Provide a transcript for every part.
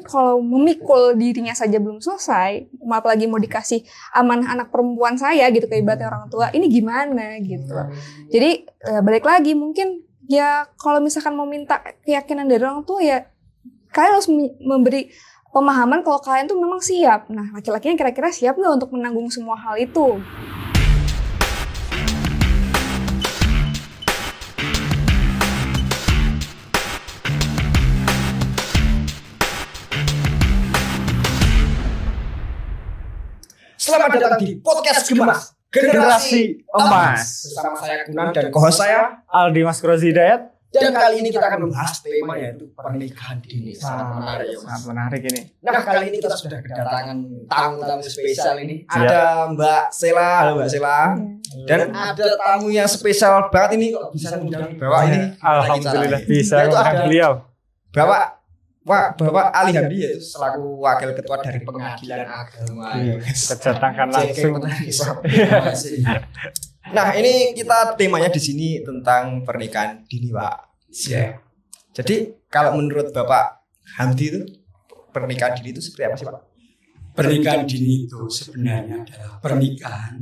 kalau memikul dirinya saja belum selesai, apalagi mau dikasih amanah anak perempuan saya gitu kayak ibaratnya orang tua, ini gimana gitu. Jadi balik lagi mungkin ya kalau misalkan mau minta keyakinan dari orang tua ya kalian harus memberi pemahaman kalau kalian tuh memang siap. Nah, laki-lakinya kira-kira siap nggak untuk menanggung semua hal itu? Selamat datang di podcast Gemas Generasi Emas. Bersama saya Kunan dan co-host saya Aldi Mas Krozi Hidayat. Dan kali ini kita akan membahas tema yaitu pernikahan dini. Sangat menarik ya, Mas. Sangat menarik ini. Nah, kali ini kita sudah kedatangan tamu-tamu spesial ini. Ada Mbak Sela, halo Mbak Sela. Dan ada tamu yang spesial banget ini, kok bisa ngundang Bapak ini. Alhamdulillah bisa Yaitu mengundang ada beliau. Bapak Ali Hamdi, yaitu selaku wakil ketua dari Pengadilan Agama. Kita datangkan langsung. Nah, ini kita temanya di sini tentang pernikahan dini, Pak. Yeah. Jadi kalau menurut Bapak Hamdi itu pernikahan dini itu seperti apa sih, Pak? Pernikahan dini itu sebenarnya adalah pernikahan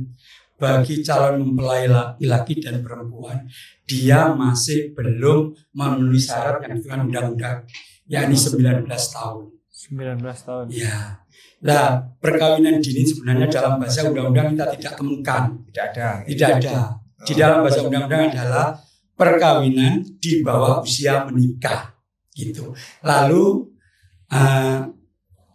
bagi calon mempelai laki-laki dan perempuan. Dia masih belum memenuhi syarat yang ditentukan undang-undang, yakni 19 tahun. 19 tahun. Ya. Nah, perkawinan dini sebenarnya dalam bahasa undang-undang kita tidak temukan. Tidak ada. Di dalam bahasa undang-undang adalah perkawinan di bawah usia menikah. Gitu. Lalu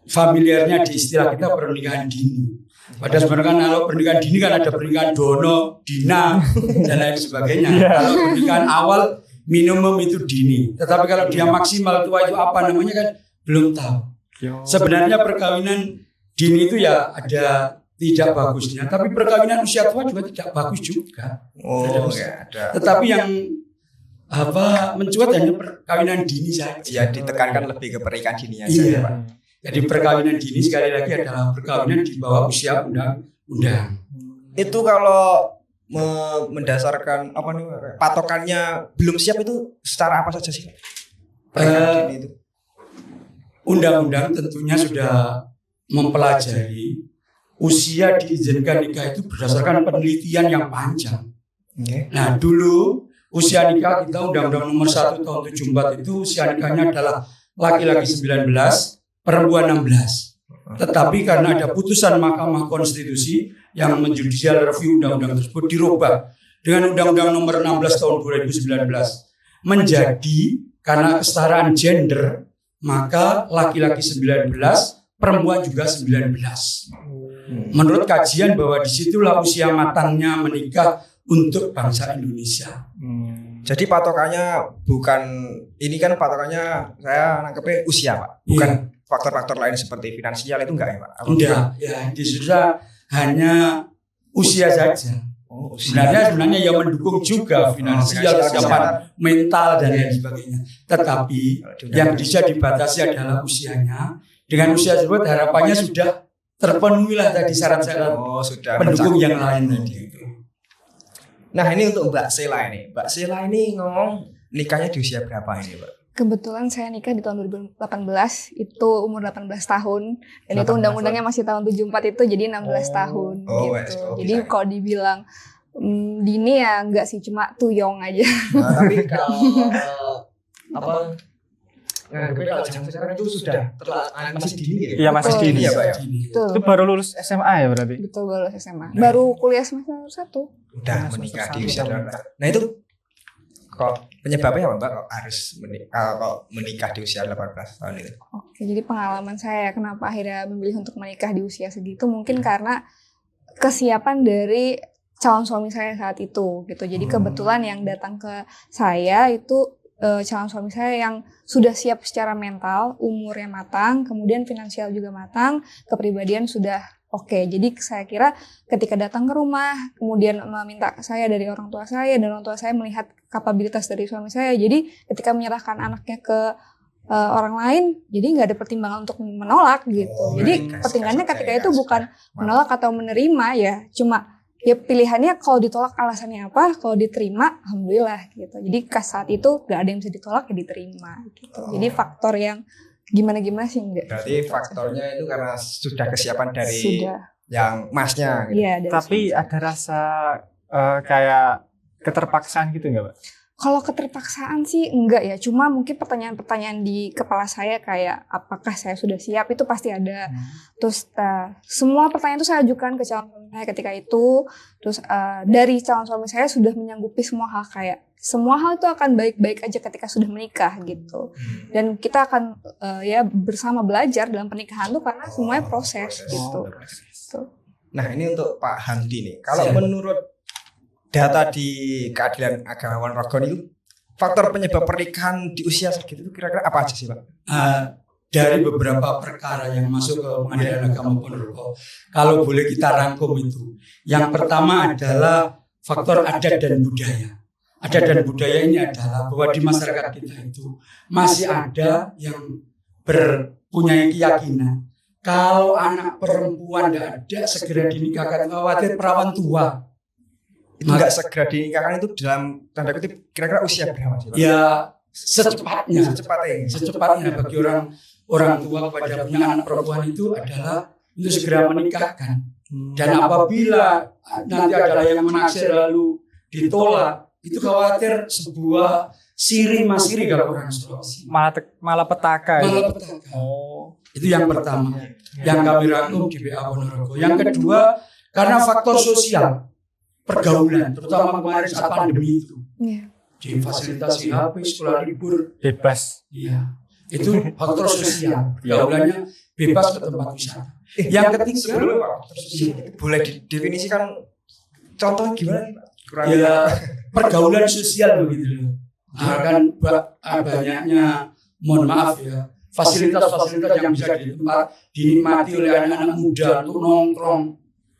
familiarnya di istilah kita pernikahan dini. Padahal sebenarnya kalau pernikahan dini kan ada pernikahan dono, dina, dan lain sebagainya. Kalau pernikahan awal minimum itu dini. Tetapi kalau dia maksimal tua itu apa namanya kan belum tahu. Sebenarnya perkawinan dini itu ya ada tidak bagusnya, tapi perkawinan usia tua juga tidak bagus juga. Oh, ya ada. Tetapi yang mencuat hanya perkawinan dini saja. Ya, ditekankan lebih ke pernikahan dini aja, iya. Pak. Jadi perkawinan dini sekali lagi adalah perkawinan di bawah usia undang-undang. Itu kalau mendasarkan patokannya belum siap itu secara apa saja sih? Pernikahan dini itu. Undang-undang tentunya sudah mempelajari usia diizinkan nikah itu berdasarkan penelitian yang panjang. Okay. Nah, dulu usia nikah kita Undang-Undang Nomor 1 Tahun 74 itu usia nikahnya adalah laki-laki 19, perempuan 16. Tetapi karena ada putusan Mahkamah Konstitusi yang menjudicial review undang-undang tersebut dirubah dengan Undang-Undang Nomor 16 Tahun 2019 menjadi karena kesetaraan gender maka laki-laki 19, perempuan juga 19. Menurut kajian bahwa disitulah usia matangnya menikah untuk bangsa Indonesia. Jadi patokannya bukan ini kan patokannya saya nangkepnya usia, Pak. Bukan faktor-faktor lain seperti finansial itu enggak ya, Pak? Enggak, ya disitulah hanya usia saja. Sebenarnya yang mendukung juga finansial, kesiapan mental dan lain sebagainya. Tetapi yang bisa dibatasi adalah usianya. Dengan usia tersebut harapannya sudah terpenuhilah tadi syarat-syarat pendukung yang lain tadi. Nah, ini untuk Mbak Sela ini. Mbak Sela ini ngomong nikahnya di usia berapa ini, Pak? Kebetulan saya nikah di tahun 2018, itu umur 18 tahun. Dan itu undang-undangnya masih tahun 74 itu, jadi 16 tahun gitu. Jadi kalau dibilang dini ya enggak sih, cuma tuyong aja. Nah, tapi kalau kalau sekarang itu sudah masih dini ya? Iya, masih dini ya, Pak ya. Itu baru lulus SMA ya berarti? Betul, baru lulus SMA. Baru kuliah semester 1. Udah menikah di usia 18. Nah, itu kok penyebabnya apa, Mbak? Kok harus menikah di usia 18 tahun itu? Oke, jadi pengalaman saya kenapa akhirnya memilih untuk menikah di usia segitu mungkin karena kesiapan dari calon suami saya saat itu gitu. Jadi kebetulan yang datang ke saya itu calon suami saya yang sudah siap secara mental, umurnya matang, kemudian finansial juga matang, kepribadian sudah oke. Jadi saya kira ketika datang ke rumah, kemudian meminta saya dari orang tua saya, dan orang tua saya melihat kapabilitas dari suami saya, jadi ketika menyerahkan anaknya ke orang lain, jadi nggak ada pertimbangan untuk menolak gitu. Jadi pertimbangannya ketika itu bukan menolak atau menerima ya, cuma ya pilihannya kalau ditolak alasannya apa, kalau diterima alhamdulillah gitu. Jadi saat itu gak ada yang bisa ditolak ya diterima gitu. Jadi faktor yang gimana-gimana sih enggak. Berarti faktornya itu karena sudah kesiapan dari Sudah. yang masnya gitu. Iya, dari Tapi suami saya. ada rasa kayak keterpaksaan gitu nggak, Pak? Kalau keterpaksaan sih enggak ya, cuma mungkin pertanyaan-pertanyaan di kepala saya kayak apakah saya sudah siap itu pasti ada. Terus semua pertanyaan itu saya ajukan ke calon suami saya ketika itu. Terus dari calon suami saya sudah menyanggupi semua hal, kayak semua hal itu akan baik-baik aja ketika sudah menikah gitu. Dan kita akan ya bersama belajar dalam pernikahan tuh karena semuanya proses gitu. Tuh. Nah ini untuk Pak Hamdi nih. Kalau menurut data di Keadilan Agama Ponorogo itu faktor penyebab pernikahan di usia segitu itu kira-kira apa aja sih Pak? Dari beberapa perkara yang masuk ke Pengadilan Agama Ponorogo, kalau boleh kita rangkum itu, yang pertama adalah faktor adat dan budaya. Adat dan budaya ini adalah bahwa di masyarakat kita itu masih ada yang punya keyakinan kalau anak perempuan tidak ada segera dinikahkan, khawatir perawan tua. Itu nggak segera dinikahkan itu dalam tanda kutip kira-kira usia berapa sih Pak? Ya secepatnya Secepatnya. bagi orang tua kepada punya anak perempuan itu adalah untuk segera menikahkan. Dan apabila nanti adalah yang menaksir lalu ditolak, itu khawatir sebuah siri masiri kalau orang Sulawesi. Malah petaka gitu. Malah petaka. Oh. Itu yang pertama yang kami rangkum di BA Ponorogo. Yang kedua karena faktor sosial, pergaulan, terutama kemarin saat pandemi itu. Iya. Difasilitasi HP, sekolah libur, Bebas. iya. Itu faktor sosial, pergaulannya bebas ke tempat wisata. Yang ketiga, Sebelum Pak, boleh didefinisikan contohnya gimana nih Pak? Kurang ya pergaulan sosial begitu loh. Nah, kan banyaknya, mohon maaf ya, fasilitas-fasilitas yang bisa dinikmati oleh anak-anak muda untuk nongkrong.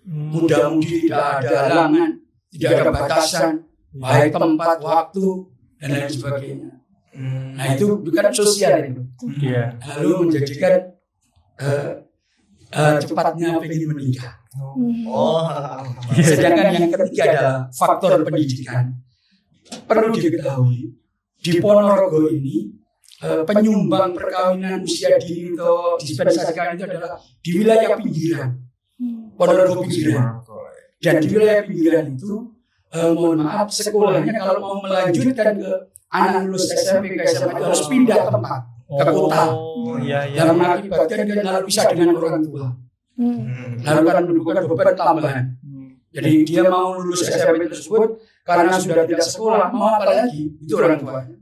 Muda-mudi tidak ada halangan, tidak ada batasan, baik tempat, waktu, dan lain sebagainya. Nah itu bukan sosial itu. Iya. Lalu menjadikan cepatnya pengen menikah. Oh. Sedangkan yang ketiga adalah faktor pendidikan. Perlu diketahui di Ponorogo ini penyumbang perkawinan usia dini atau dispensasi kawin itu adalah di wilayah pinggiran, Ponorogo pinggiran. Dan di wilayah pinggiran itu mohon maaf sekolahnya kalau mau melanjutkan ke anak lulus SMP ke SMA itu harus pindah tempat ke kota. Oh, iya. Yang mengakibatkan dia lalu bisa dengan orang tua. Lalu kan menimbulkan beban tambahan. Jadi dia mau lulus SMP tersebut karena sudah tidak sekolah, mau apa lagi? Itu orang tuanya.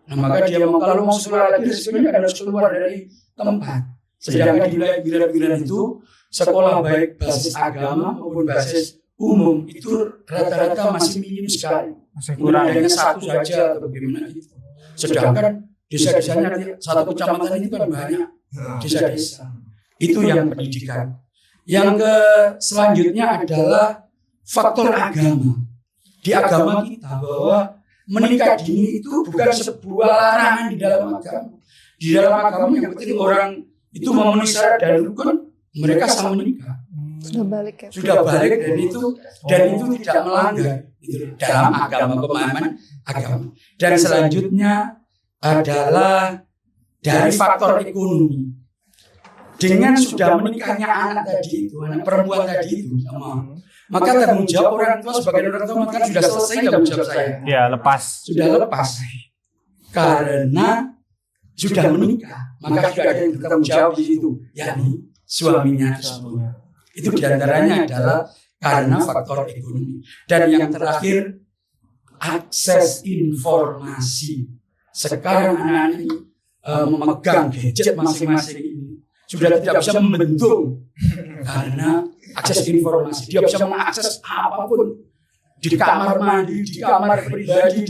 Nah maka dia mau kalau mau sekolah lagi sebenarnya harus keluar dari tempat. Sedangkan di wilayah pinggiran itu sekolah baik basis agama maupun basis umum itu rata-rata masih minim sekali. Masih kurang. Hanya satu saja atau bagaimana gitu. Sedangkan desa-desanya satu kecamatan itu kan banyak desa-desa. Itu yang pendidikan. Yang selanjutnya adalah faktor agama. Di agama kita bahwa menikah dini itu bukan sebuah larangan di dalam agama. Di dalam agama yang penting orang itu memenuhi syarat dan rukun, mereka sama menikah. Sudah balik ya. Sudah balik dan itu tidak melanggar gitu, dalam agama, pemahaman agama. Dan selanjutnya adalah dari faktor ekonomi. Dengan sudah menikahnya anak tadi itu, anak perempuan tadi itu, maka tanggung jawab orang tua sebagai orang tua kan sudah selesai tanggung jawab saya. Ya, lepas. Sudah lepas. Karena sudah menikah, maka sudah ada yang bertanggung jawab di situ, yakni suaminya tersebut. Itu diantaranya adalah karena faktor ekonomi. Dan yang terakhir, akses informasi. Sekarang anak-anak ini memegang gadget masing-masing ini sudah tidak bisa membendung karena akses informasi. Dia bisa mengakses apapun di kamar mandi, di kamar pribadi,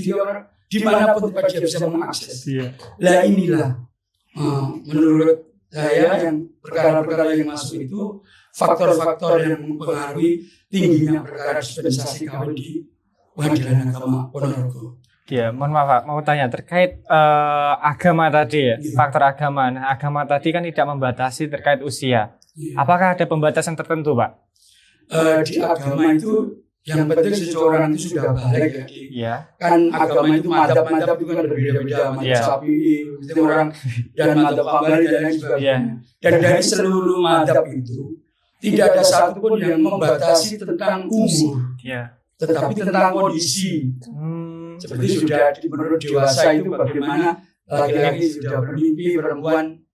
di manapun tempat dia bisa mengakses. Nah inilah menurut saya yang perkara-perkara yang masuk itu faktor-faktor yang mempengaruhi tingginya perkara dispensasi kawin di Pengadilan Agama Ponorogo. Ya, mohon maaf Pak, mau tanya terkait agama tadi ya, faktor agama. Nah, agama tadi kan tidak membatasi terkait usia. Apakah ada pembatasan tertentu Pak? Di agama itu Yang penting seseorang itu sudah balik ya. Iya. Kan agama itu madhab itu kan berbeda-beda, madhab Iya. Syafi'i, itu orang dan madhab Hambali dan lain sebagainya. Iya. Dan dari seluruh madhab itu tidak ada satupun yang membatasi tentang umur, Iya. tetapi tentang kondisi. Seperti sudah menurut dewasa itu bagaimana laki-laki sudah bermimpi, perempuan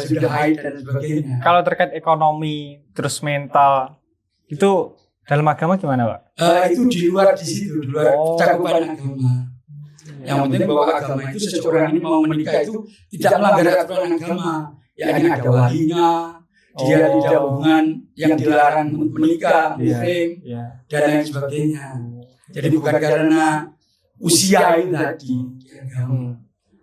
sudah haid dan sebagainya. Kalau terkait ekonomi terus mental itu dalam agama gimana, Pak? Itu di luar di situ, di luar cakupan agama. Yang penting bahwa agama itu seseorang ini mau menikah itu tidak melanggar aturan agama. Yakni ada walinya, dia tidak hubungan yang dilarang untuk menikah, muhrim, dan lain sebagainya. Jadi bukan karena usia itu tadi.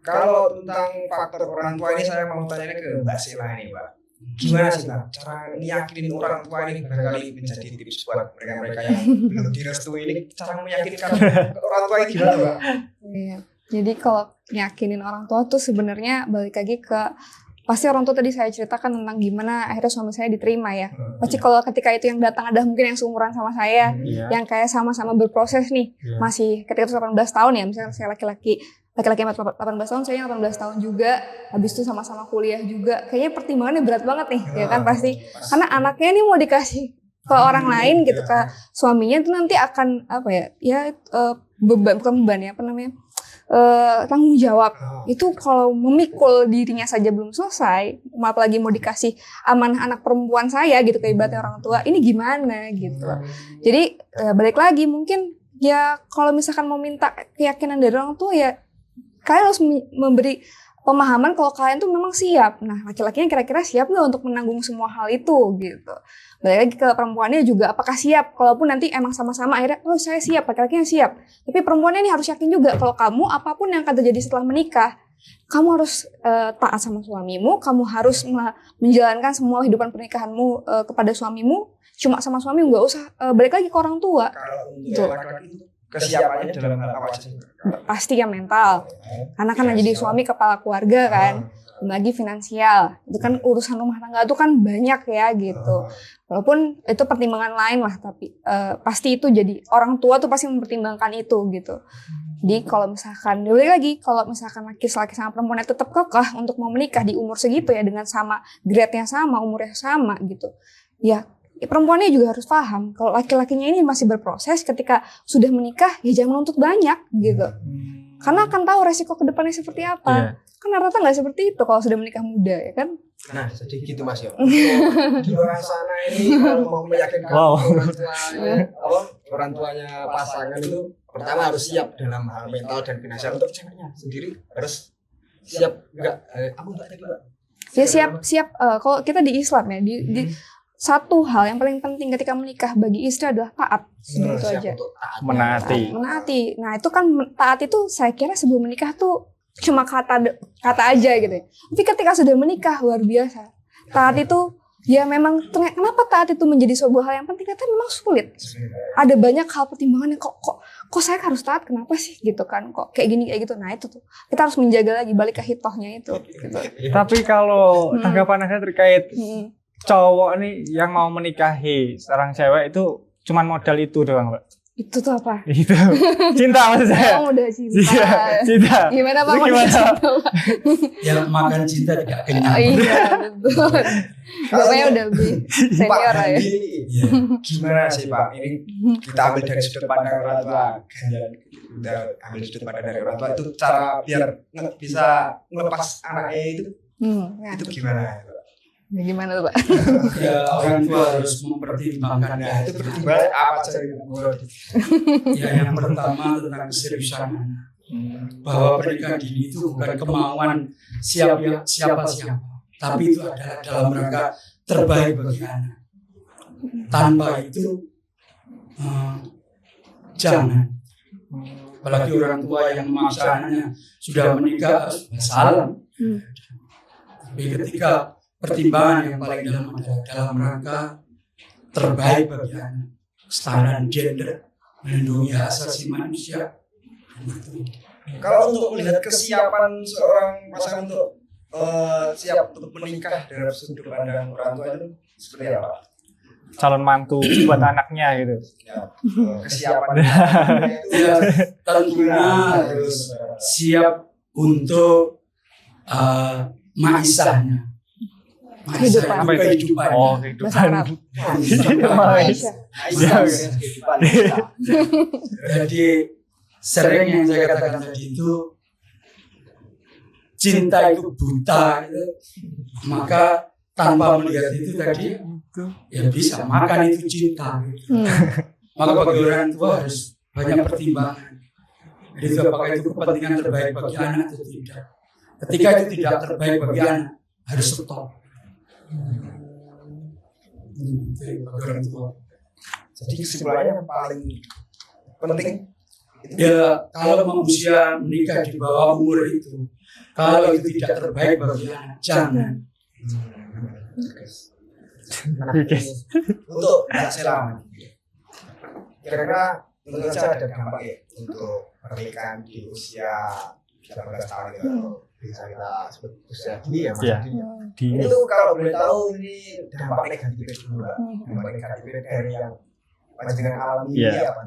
Kalau tentang faktor orang tua ini saya mau tanya ke Mbak Sela ini, Pak. Gimana sih, Mbak, cara meyakinin orang tua ini barangkali menjadi tips buat mereka-mereka yang belum direstui ini, cara meyakinkan orang tua ini gimana, Mbak? Iya. Jadi kalau yakinin orang tua tuh sebenarnya balik lagi ke pasti orang tua tadi saya ceritakan tentang gimana akhirnya suami saya diterima ya. Pasti kalau ketika itu yang datang ada mungkin yang seumuran sama saya, yang kayak sama-sama berproses nih, masih ketika itu 18 tahun ya, misalnya saya laki-laki 18 tahun, saya 18 tahun juga, habis itu sama-sama kuliah juga, kayaknya pertimbangannya berat banget nih, ya kan pasti, karena anaknya ini mau dikasih ke orang lain gitu, ke suaminya itu nanti akan apa ya, beban, bukan beban ya, apa namanya, tanggung jawab, itu kalau memikul dirinya saja belum selesai, apalagi mau dikasih amanah anak perempuan saya gitu, kayak ibaratnya orang tua, ini gimana gitu, jadi balik lagi mungkin ya kalau misalkan mau minta keyakinan dari orang tua ya, kalian harus memberi pemahaman kalau kalian tuh memang siap. Nah, laki-lakinya kira-kira siap nggak untuk menanggung semua hal itu gitu. Balik lagi ke perempuannya juga, apakah siap? Kalaupun nanti emang sama-sama akhirnya, oh saya siap, laki-lakinya siap. Tapi perempuannya ini harus yakin juga kalau kamu apapun yang akan terjadi setelah menikah, kamu harus taat sama suamimu, kamu harus menjalankan semua kehidupan pernikahanmu kepada suamimu. Cuma sama suami nggak usah balik lagi ke orang tua. Kalau untuk laki-laki itu kesiapannya dalam hal apa aja? Pasti ya mental, karena kan jadi suami kepala keluarga kan, lagi finansial, itu kan urusan rumah tangga itu kan banyak ya gitu. Walaupun itu pertimbangan lain lah, tapi pasti itu jadi orang tua tuh pasti mempertimbangkan itu gitu. Jadi kalau misalkan lagi, kalau misalkan laki-laki sama perempuannya tetap kekeh untuk mau menikah di umur segitu ya, dengan sama grade-nya sama, umurnya sama gitu, ya perempuannya juga harus paham kalau laki-lakinya ini masih berproses, ketika sudah menikah ya jangan menuntut banyak gitu, karena akan tahu resiko kedepannya seperti apa. Kan rata-rata nggak seperti itu kalau sudah menikah muda ya kan. Nah jadi gitu Mas ya. Di luar sana ini kalau mau meyakinkan orang tuanya pasangan itu pertama harus siap dalam hal mental dan finansial. Untuk ceweknya sendiri harus siap enggak? Aku enggak tahu. Ya siap. Kalau kita di Islam ya, di satu hal yang paling penting ketika menikah bagi istri adalah taat. Itu aja. Menaati. Nah itu kan taat itu saya kira sebelum menikah tuh cuma kata aja gitu ya. Tapi ketika sudah menikah luar biasa. Taat itu ya memang, kenapa taat itu menjadi sebuah hal yang penting? Karena memang sulit. Ada banyak hal pertimbangannya, kok saya harus taat, kenapa sih gitu kan? Kok kayak gini kayak gitu. Nah itu tuh kita harus menjaga lagi, balik ke hitohnya itu gitu. Tapi kalau tanggapan Anda terkait cowok nih yang mau menikahi seorang cewek itu cuman modal itu doang, Mbak? Itu tuh apa? Itu cinta maksud saya. Oh, udah cinta. Cinta. Gimana Pak? Cinta, Pak? Ya makan cinta tidak kenyang. Iya betul. Bapaknya udah lebih senior ya. Gimana sih Pak? Ini kita ambil dari sudut pandang orang tua. Kita ambil sudut pandang dari orang tua itu cara biar bisa ngelepas anaknya itu gimana? Ya, gimana tuh Pak? Ya orang tua harus mempertimbangkan itu pertimbangan apa saja? Ya yang pertama tentang keseriusan anak. Bahwa pernikahan dini itu bukan kemauan siapa, tapi itu adalah dalam rangka terbaik bagi anak. Tanpa itu jangan. Apalagi orang tua yang memaksa anaknya sudah menikah salam. Tapi ketika pertimbangan yang paling dalam adalah dalam rangka terbaik bagi anak, kesetaraan gender, melindungi hak asasi manusia. Kalau untuk melihat kesiapan seorang pasangan untuk siap untuk menikah dalam sudut pandang orang tua itu seperti apa? calon mantu buat anaknya gitu. Kesiapan Ya, tentunya harus siap untuk maisahnya. Kehidupan. Apa itu? Kehidupan. Oh, Bahasa kehidupan. Arab. Maisha. Jadi sering yang saya katakan tadi itu cinta itu buta, maka tanpa melihat itu tadi ya bisa makan itu cinta. Maka bagi orang tua harus banyak pertimbangan. Itu apakah itu kepentingan terbaik bagi anak atau tidak. Ketika itu tidak terbaik bagi anak, harus stop. Itu bagi orang tua. Jadi kesimpulannya yang paling penting Ya kalau mau usia menikah di bawah umur itu, kalau itu tidak terbaik bagi anak, jangan. untuk Mbak Sela. Kira-kira menurut saya ada dampak ya untuk pernikahan di usia 18 tahun itu bisa kita sebut usia dini ya Mas. Iya. Dini. Itu kalau boleh tahu ini dampak negatifnya dulu Mbak. Dampak negatifnya dari yang Mas dengan alami Iya. ini apa?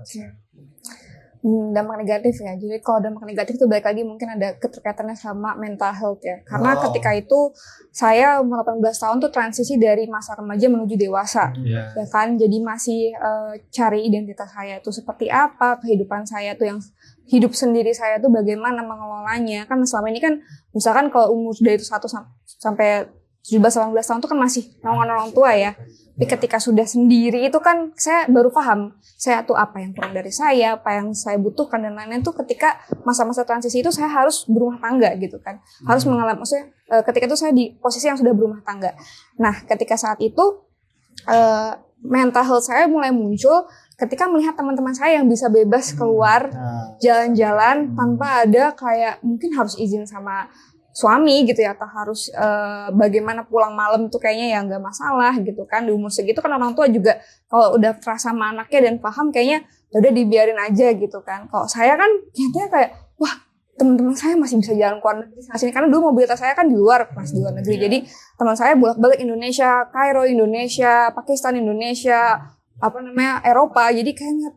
Dampak negatif ya. Jadi kalau dampak negatif itu balik lagi mungkin ada keterkaitannya sama mental health ya. Karena ketika itu saya umur 18 tahun tuh transisi dari masa remaja menuju dewasa. Iya. Ya kan, jadi masih cari identitas saya itu seperti apa, kehidupan saya tuh yang hidup sendiri saya tuh bagaimana mengelolanya. Kan selama ini kan misalkan kalau umur dari 1 sampai 17-18 tahun tuh kan masih naungan orang tua ya. Tapi ketika sudah sendiri itu kan saya baru paham saya tuh apa yang kurang dari saya, apa yang saya butuhkan dan lain-lain tuh ketika masa-masa transisi itu saya harus berumah tangga gitu kan. Harus mengalami, maksudnya ketika itu saya di posisi yang sudah berumah tangga. Nah, ketika saat itu mental health saya mulai muncul ketika melihat teman-teman saya yang bisa bebas keluar jalan-jalan tanpa ada kayak mungkin harus izin sama suami gitu ya, atau harus bagaimana pulang malam tuh kayaknya ya nggak masalah gitu kan. Di umur segitu kan orang tua juga kalau udah terasa sama anaknya dan paham kayaknya udah dibiarin aja gitu kan. Kalau saya kan kayaknya kayak wah teman-teman saya masih bisa jalan ke luar negeri sana sini, karena dulu mobilitas saya kan di luar, pas di luar negeri. Jadi teman saya bolak-balik Indonesia, Kairo Indonesia, Pakistan Indonesia, Eropa. Jadi kayaknya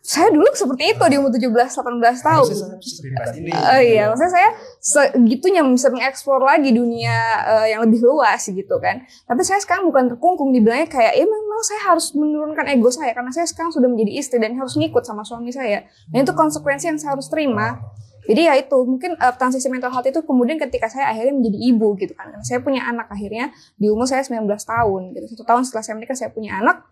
saya dulu seperti itu di umur 17-18 tahun. Iya, maksudnya saya segitunya bisa mengeksplor lagi dunia yang lebih luas gitu kan. Tapi saya sekarang bukan terkungkung, dibilangnya kayak ya memang saya harus menurunkan ego saya karena saya sekarang sudah menjadi istri dan harus ngikut sama suami saya. Dan itu konsekuensi yang saya harus terima. Jadi ya itu mungkin transisi mental health itu kemudian ketika saya akhirnya menjadi ibu gitu kan. Saya punya anak akhirnya di umur saya 19 tahun gitu. 1 tahun setelah saya menikah saya punya anak.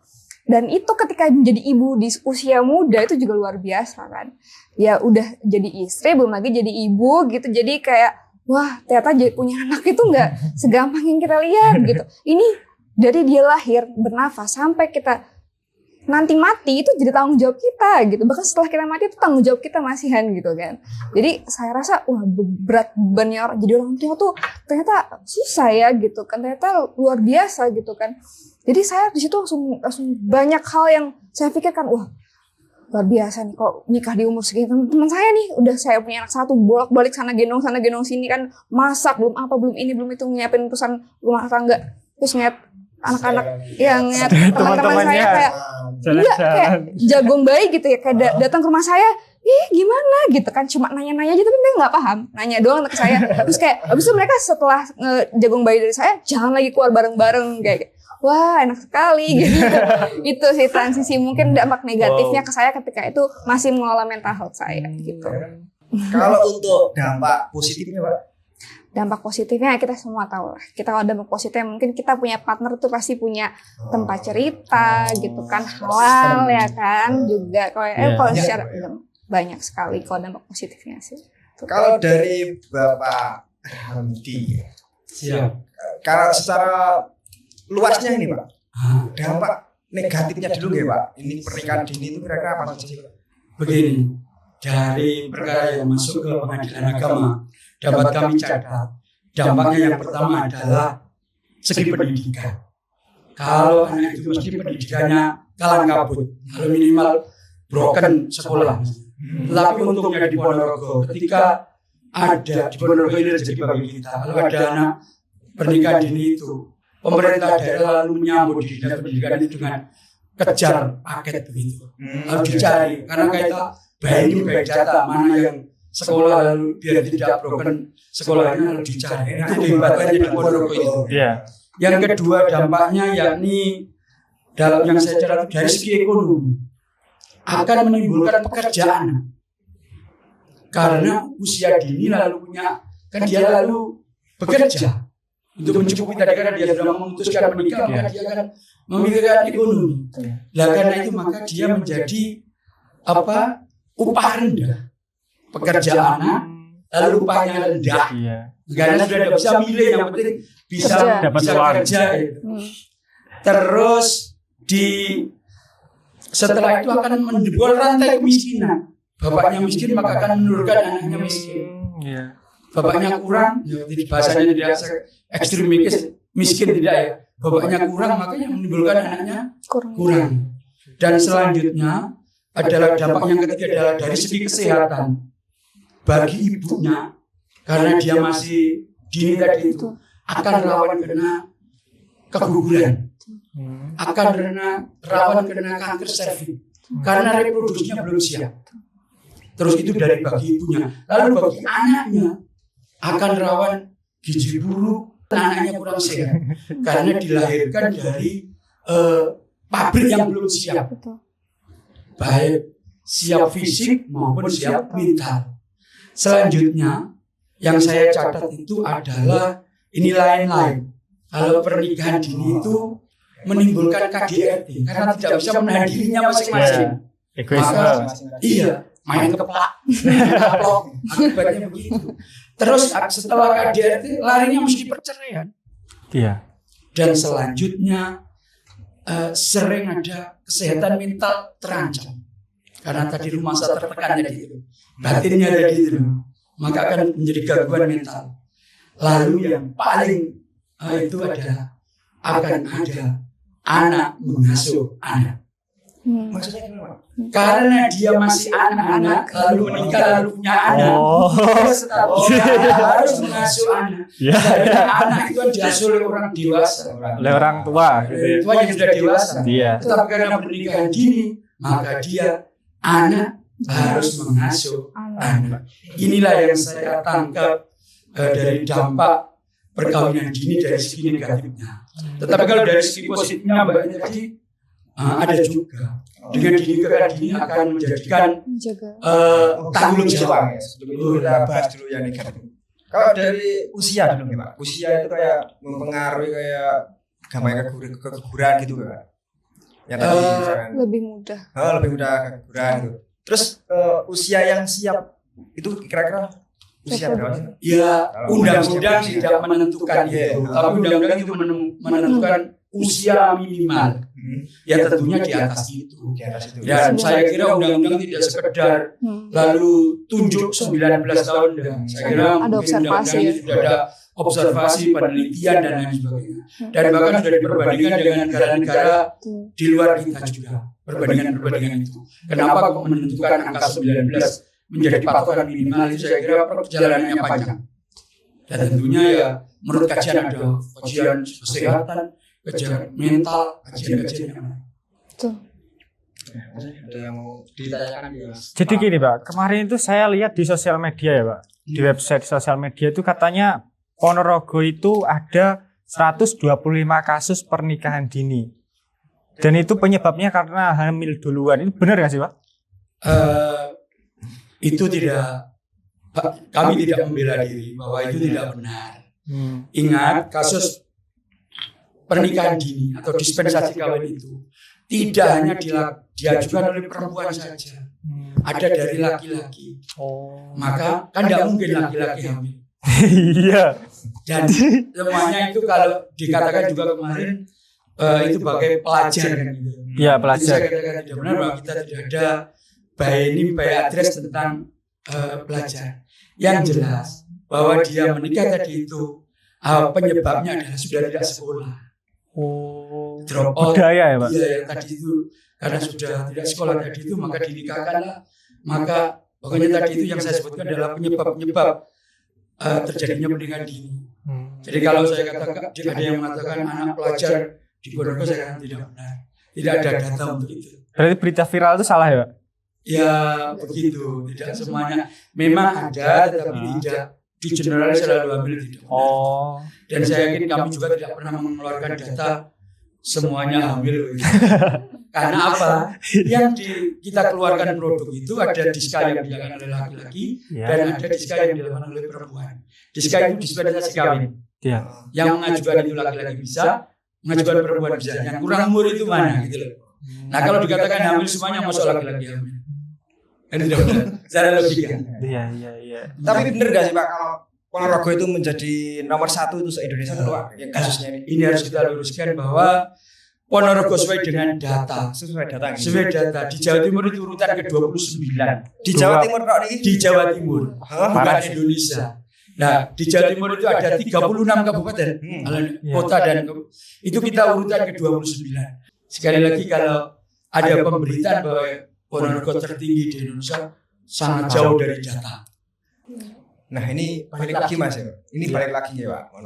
Dan itu ketika menjadi ibu di usia muda itu juga luar biasa kan. Ya udah jadi istri, belum lagi jadi ibu gitu. Jadi kayak wah ternyata punya anak itu gak segampang yang kita lihat gitu. Ini dari dia lahir, bernafas, sampai kita nanti mati itu jadi tanggung jawab kita gitu. Bahkan setelah kita mati itu tanggung jawab kita masihan gitu kan. Jadi saya rasa wah berat bebannya jadi orang tua tuh ternyata susah ya gitu kan. Ternyata luar biasa gitu kan. Jadi saya di situ langsung banyak hal yang saya pikirkan, wah luar biasa nih kok nikah di umur segitu. Teman saya nih udah saya punya anak 1 bolak-balik sana gendong sini kan, masak belum apa belum ini belum itu, nyiapin urusan rumah tangga, terus ngeliat anak-anak yang ngeliat teman-teman saya kayak iya kayak jagung bayi gitu ya, kayak datang ke rumah saya, gimana gitu kan, cuma nanya-nanya aja tapi mereka nggak paham, nanya doang ke saya. Terus kayak abis itu mereka setelah jagung bayi dari saya jangan lagi keluar bareng-bareng kayak wah enak sekali gitu. Itu sih transisi mungkin dampak negatifnya ke saya ketika itu masih mengelola mental health saya gitu. Kalau untuk dampak positifnya Pak? Dampak positifnya kita semua tahu lah. Kita kalau dampak positifnya mungkin kita punya partner tuh pasti punya tempat cerita gitu kan, halal ya kan juga kalau secara banyak sekali kalau dampak positifnya sih. Kalau dari Bapak Hamdi, kalau secara luasnya ini Pak, dampak negatifnya dulu ya Pak, ini pernikahan dini itu kira-kira apa saja Pak? Begini, dari perkara yang masuk ke pengadilan agama dapat kami catat, dampaknya yang pertama adalah segi pendidikan. Kalau anak itu mesti pendidikannya kalang kabut, kalau minimal broken sekolah. Tetapi untungnya di Ponorogo, ketika ada di Ponorogo ini rezeki bagi kita, kalau ada anak pernikahan dini itu pemerintah daerah lalu menyambut di dinas pendidikan itu dengan kejar paket begitu. Harus dicari karena kita baik data mana yang sekolah lalu biar tidak broken sekolahnya harus dicari. Itu kehebatannya di Ponorogo itu. Iya. Yang kedua dampaknya yakni dalam yang saya cerita dari segi ekonomi akan menimbulkan pekerjaan karena usia dini lalu punya kan dia lalu bekerja untuk mencukupi tadi karena dia sudah memutuskan menikah maka dia akan memikirkan ekonomi. Nah karena itu maka dia menjadi upah rendah pekerjaan lalu upahnya rendah karena sudah tidak bisa milih yang penting bisa kerja gitu. Terus setelah itu akan menjebol rantai kemiskinan. Bapaknya miskin maka akan menurunkan anaknya miskin. Bapaknya kurang, bahasanya tidak ekstrim miskin tidak ya. Bapaknya kurang makanya menimbulkan anaknya kurang. Dan selanjutnya adalah dampak yang ketiga adalah dari segi kesehatan bagi ibunya karena dia masih dini tadi itu akan rawan kena keguguran, akan rawan kena kanker serviks karena reproduksinya belum siap. Terus itu dari bagi ibunya. Lalu bagi anaknya akan rawan gizi buruk, anaknya kurang sehat karena dilahirkan dari pabrik yang belum siap, baik siap fisik maupun siap mental. Selanjutnya yang saya catat itu adalah ini lain-lain. Kalau pernikahan dini itu menimbulkan KDRT karena tidak bisa menahan dirinya masing-masing. Maka iya main keplak, akibatnya begitu. Terus setelah KDRT larinya mesti perceraian. Iya. Dan selanjutnya sering ada kesehatan mental terancam karena tadi masa tertekan tadi itu, batinnya tadi itu, maka akan menjadi gangguan mental. Lalu yang paling itu adalah akan ada anak mengasuh anak. Maksudnya gimana? Karena dia masih anak-anak lalu menikah lalu punya anak, terus dia harus mengasuh anak. Karena anak itu diasuh oleh orang dewasa, Oleh orang tua gitu ya. tua yang sudah dewasa. Iya. Tetapi karena pernikahan dini maka dia anak harus mengasuh anak. Inilah yang saya tangkap dari dampak perkawinan dini dari segi negatifnya. Tetapi kalau dari segi positifnya Mbak tadi ada juga dengan dinikahkan dini akan menjadikan tanggung jawab. Sebelum kita bahas dulu yang negatif. Kalau dari usia dulu nih Pak, usia itu kayak mempengaruhi kayak gampang keguguran gitu Pak. Yang tadi misalkan Lebih mudah. lebih mudah keguguran gitu. Terus usia yang siap itu kira-kira usia berapa sih? Ya undang-undang tidak menentukan itu, tapi undang-undang itu menentukan usia minimal. Ya tentunya di atas itu. Di atas itu. Dan saya kira undang-undang tidak sekedar lalu tunjuk 19 tahun. Dan saya kira Ada observasi, undang-undang itu sudah ada observasi, penelitian dan lain sebagainya. Dan bahkan sudah diperbandingkan dengan negara-negara di luar kita juga. Perbandingan itu. Kenapa kok menentukan angka 19 menjadi patokan minimal itu saya kira perjalanannya panjang. Dan tentunya ya menurut kajian ada kajian kesehatan, kajian mental, kajian-kajian yang lain. Ada yang mau ditanyakan ya? Jadi gini Pak, kemarin itu saya lihat di sosial media ya Pak, di website sosial media itu katanya Ponorogo itu ada 125 kasus pernikahan dini. Dan itu penyebabnya karena hamil duluan. Itu benar nggak sih Pak? Itu tidak, kami tidak membela diri bahwa itu tidak benar. Ingat kasus pernikahan dini atau dispensasi kawin itu tidak hanya diajukan oleh perempuan saja, ada dari laki-laki. Maka kan tidak mungkin laki-laki hamil. Iya. Dan semuanya itu kalau dikatakan juga kemarin itu sebagai pelajar kan gitu. Iya pelajar. Saya katakan tidak benar bahwa kita tidak ada by address tentang pelajar. Yang jelas bahwa dia menikah tadi itu penyebabnya adalah sudah tidak sekolah. Drop out. Budaya ya Pak? Iya yang tadi itu karena sudah tidak sekolah tadi itu maka dinikahkanlah. Maka pokoknya tadi itu yang saya sebutkan adalah penyebab terjadinya pernikahan dini. Jadi kalau saya katakan ada yang mengatakan anak pelajar di Ponorogo, saya katakan tidak benar. Tidak ada data untuk itu. Berarti berita viral itu salah ya, Pak? Ya begitu, tidak semuanya. Memang ada, tetapi tidak di generalis selalu ambil tidak. Oh. Dan saya yakin kami juga tidak pernah mengeluarkan data semuanya hamil. Karena apa? Yang kita keluarkan produk itu ada diska yang dilakukan oleh laki-laki dan ada diska yang dilakukan oleh perempuan. Diska itu dispensasi kawin. Iya. Yang mengajukan itu laki-laki bisa, mengajukan perempuan bisa. Yang kurang umur itu mana gitu loh. Nah kalau dikatakan hamil semuanya masuk laki-laki hamil. Kan tidak benar. Secara logika. Iya. Tapi bener gak sih Pak kalau Ponorogo itu menjadi nomor 1 itu se-Indonesia itu Pak yang kasusnya ini? Ini harus kita luruskan bahwa Ponorogo sesuai dengan data. Sesuai data. Sesuai data di Jawa Timur itu urutan ke-29. Di Jawa Timur kok ini? Di Jawa Timur, bukan Indonesia. Nah, di Jawa Timur itu ada 36 kabupaten, kota dan itu kita urutan ke-29. Sekali lagi kalau ada pemberitaan bahwa Ponorogo tertinggi di Indonesia sangat jauh dari data. Nah ini balik lagi Mas ya. Ini balik lagi ya Pak.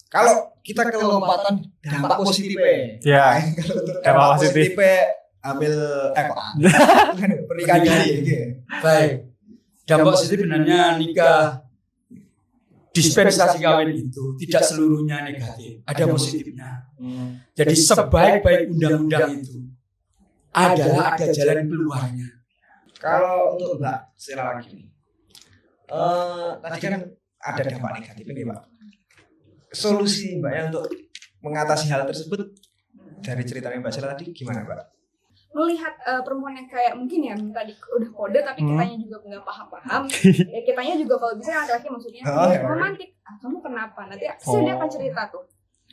Kalau kita ke lompatan dampak positifnya. Ya. Dampak positifnya ambil pernikahan ini. Baik. Dampak positif sebenarnya nikah dispensasi kawin itu tidak seluruhnya negatif, ada positifnya. Jadi sebaik-baik undang-undang itu adalah ada jalan keluarnya. Kalau untuk Mbak Sela lagi, tadi kan ada dampak negatif ini Pak. Solusi Mbak ya untuk mengatasi hal tersebut dari ceritanya Mbak Sela tadi gimana Mbak? Melihat perempuan yang kayak mungkin ya minta udah kode tapi kitanya juga nggak paham-paham. Ya kitanya juga kalau bisa laki-laki maksudnya romantis. Kamu kenapa? Nanti dia akan cerita tuh.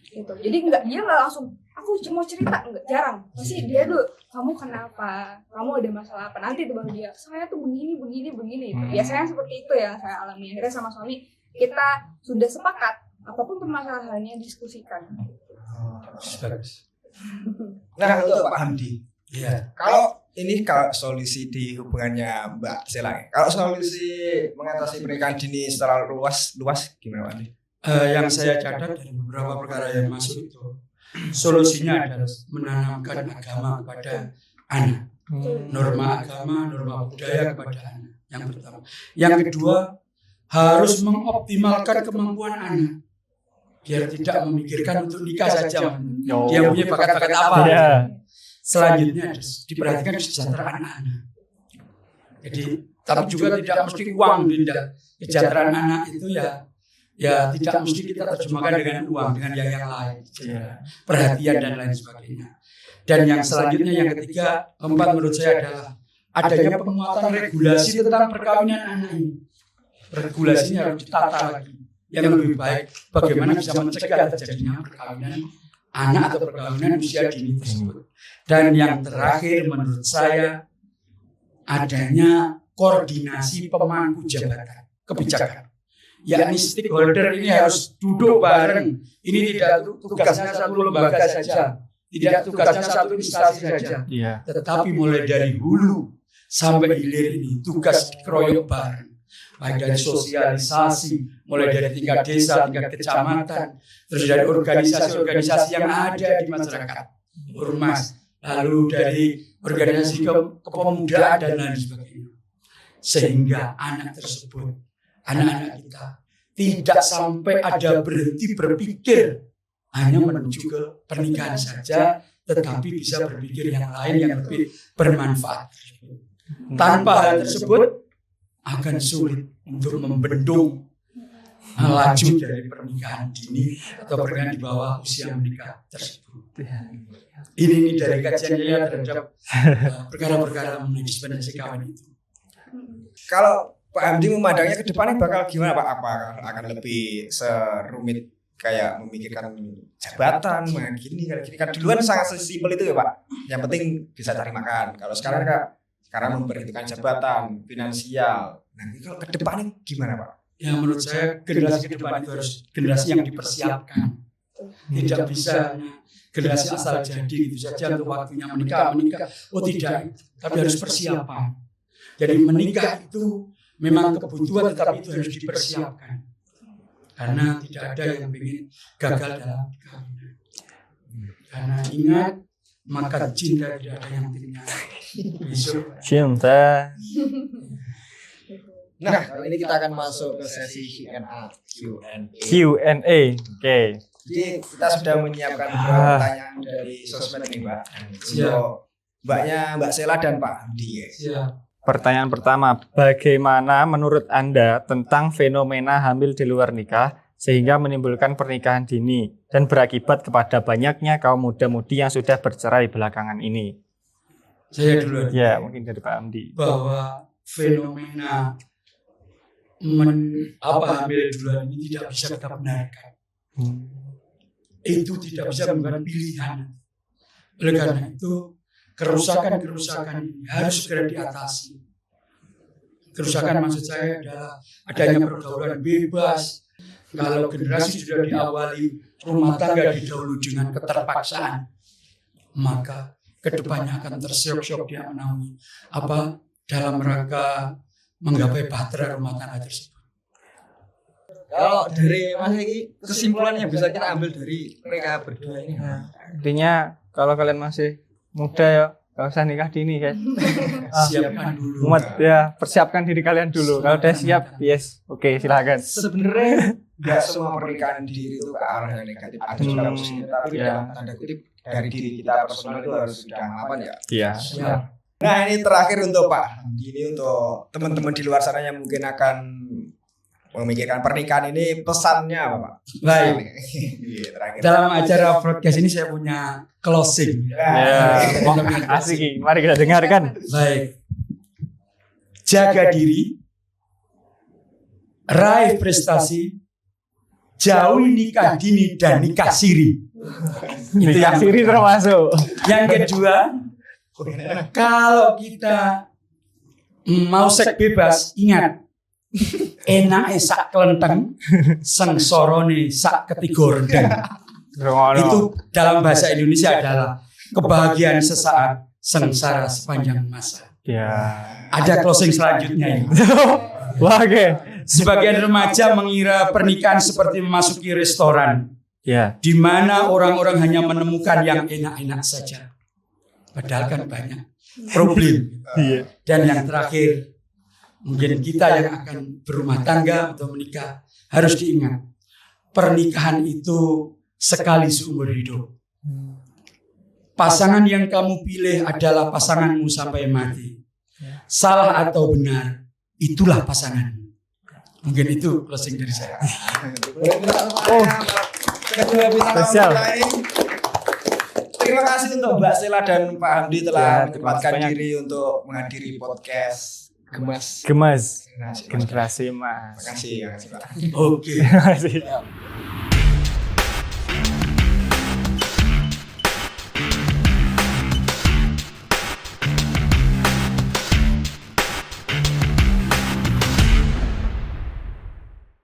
Gitu. Jadi dia nggak langsung aku cuma cerita, enggak, jarang. Pasti dia dulu, kamu kenapa? Kamu ada masalah apa? Nanti tuh baru dia, saya tuh begini. Itu. Biasanya seperti itu ya saya alami. Akhirnya sama suami kita sudah sepakat apapun permasalahannya diskusikan. Nah untuk Pak Hamdi, ya. Kalau solusi di hubungannya Mbak Sela, kalau solusi mengatasi pernikahan dini secara luas gimana Pak Hamdi? Yang saya catat dari beberapa perkara yang masuk itu solusinya adalah menanamkan agama kepada anak, norma agama, norma budaya kepada anak. Yang pertama, yang kedua harus mengoptimalkan kemampuan anak biar tidak memikirkan untuk nikah saja. Dia punya bakat-bakat apa? Selanjutnya diperhatikan kesejahteraan anak. Jadi, tapi juga tidak mesti uang, tidak. Kesejahteraan anak itu ya tidak mesti kita terjemahkan dengan uang, dengan yang lain, perhatian dan lain sebagainya. Dan yang selanjutnya, yang ketiga, keempat menurut saya adalah adanya penguatan regulasi tentang perkawinan anak ini. Regulasinya harus ditata lagi, yang lebih baik bagaimana bisa mencegah terjadinya perkawinan anak atau perkawinan usia dini tersebut. Dan yang terakhir menurut saya adanya koordinasi pemangku jabatan kebijakan. Yakni stakeholder ini harus duduk bareng. Ini tidak tugasnya satu lembaga saja, tidak tugasnya satu instansi saja, tetapi mulai dari hulu sampai hilir ini tugas dikeroyok bareng. Baik dari sosialisasi, mulai dari tingkat desa, tingkat kecamatan, terus dari organisasi-organisasi yang ada di masyarakat, ormas, lalu dari organisasi kepemudaan dan lain sebagainya. Sehingga anak tersebut, anak-anak kita tidak sampai ada berhenti berpikir hanya menuju ke pernikahan saja, tetapi bisa berpikir yang lain yang lebih bermanfaat. Tanpa hal tersebut akan sulit untuk membendung laju dari pernikahan dini atau pernikahan di bawah usia menikah tersebut. Ini dari kajian saya terhadap perkara-perkara mengenai dispensasi kawin itu. Kalau Pak Hamdi memandangnya ke depannya bakal gimana Pak? Apakah akan lebih serumit kayak memikirkan jabatan, gini kan duluan sangat sesimpel itu ya Pak. Yang penting bisa cari makan. Kalau sekarang sekarang memperhitungkan jabatan, finansial. Nah, kalau ke depannya gimana Pak? Ya menurut saya generasi ke depan itu harus generasi yang dipersiapkan. Tidak bisa generasi asal jadi itu saja untuk waktunya menikah. Oh tidak, tapi harus persiapan. Jadi menikah itu memang kebutuhan, tetapi itu harus dipersiapkan. Karena tidak ada yang ingin gagal dalam perkawinan. Karena ingat, maka cinta tidak ada yang tinggal. Besok. Cinta. Nah, kali ini kita akan masuk ke sesi Q&A. Q&A. Oke. Jadi kita sudah menyiapkan beberapa pertanyaan dari sosmed nih, Mbak. Untuk Mbak Sela dan Pak Hamdi. Siap. Pertanyaan pertama, bagaimana menurut Anda tentang fenomena hamil di luar nikah sehingga menimbulkan pernikahan dini dan berakibat kepada banyaknya kaum muda-mudi yang sudah bercerai belakangan ini? Saya dulu. Ya, mungkin dari Pak Hamdi. Bahwa fenomena hamil duluan ini tidak bisa kita benarkan. Itu tidak bisa membuat pilihan. Oleh karena itu, kerusakan-kerusakan ini harus segera diatasi. Kerusakan maksud saya adalah adanya pergaulan bebas. Kalau generasi sudah diawali rumah tangga didahului dengan keterpaksaan, maka kedepannya akan tersiok-siok dia menaungi dalam rangka menggapai bahtera rumah tangga tersebut. Kalau dari Mas Egi, kesimpulannya bisa kita ambil dari mereka berdua ini. Intinya kalau kalian masih muda ya gak usah nikah dini guys. Siapkan dulu. Persiapkan diri kalian dulu. Kalau udah siap, yes, oke, silakan. Sebenarnya nggak semua pernikahan diri itu ke arah yang negatif. Ada juga positif, tapi dalam tanda kutip dari diri kita personal itu harus sudah mapan ya. Iya. Nah, ini terakhir untuk Pak Hamdi, ini untuk teman-teman di luar sana yang mungkin akan memikirkan pernikahan ini, pesannya apa, Pak? Baik. Terakhir. Dalam acara broadcast ini saya punya closing. Ya, asik. Mari kita dengarkan. Baik. Jaga diri, raih prestasi, jauhi nikah dini dan nikah siri. Itu Nikah yang siri termasuk. Yang kedua, kalau kita mau seks bebas, ingat, enake sak kelenteng, sengsorone sak ketigordeng. Itu dalam bahasa Indonesia adalah kebahagiaan sesaat, sengsara sepanjang masa. Ya. Ada closing selanjutnya ini. Wah, oke. Sebagian remaja mengira pernikahan seperti memasuki restoran, Ya. di mana orang-orang hanya menemukan yang enak-enak saja. Padahal kan banyak problem. Iya. Dan yang terakhir, mungkin kita yang akan berumah tangga atau menikah harus diingat, pernikahan itu sekali seumur hidup. Pasangan yang kamu pilih adalah pasanganmu sampai mati. Salah atau benar, itulah pasanganmu. Mungkin itu closing dari saya. Spesial. Terima kasih untuk Mbak Sela dan Pak Hamdi telah Ya, terima menyempatkan kasih banyak. diri untuk menghadiri podcast Gemas. Gemas. Terima kasih. Generasi emas. Terima kasih. Oke. Terima kasih.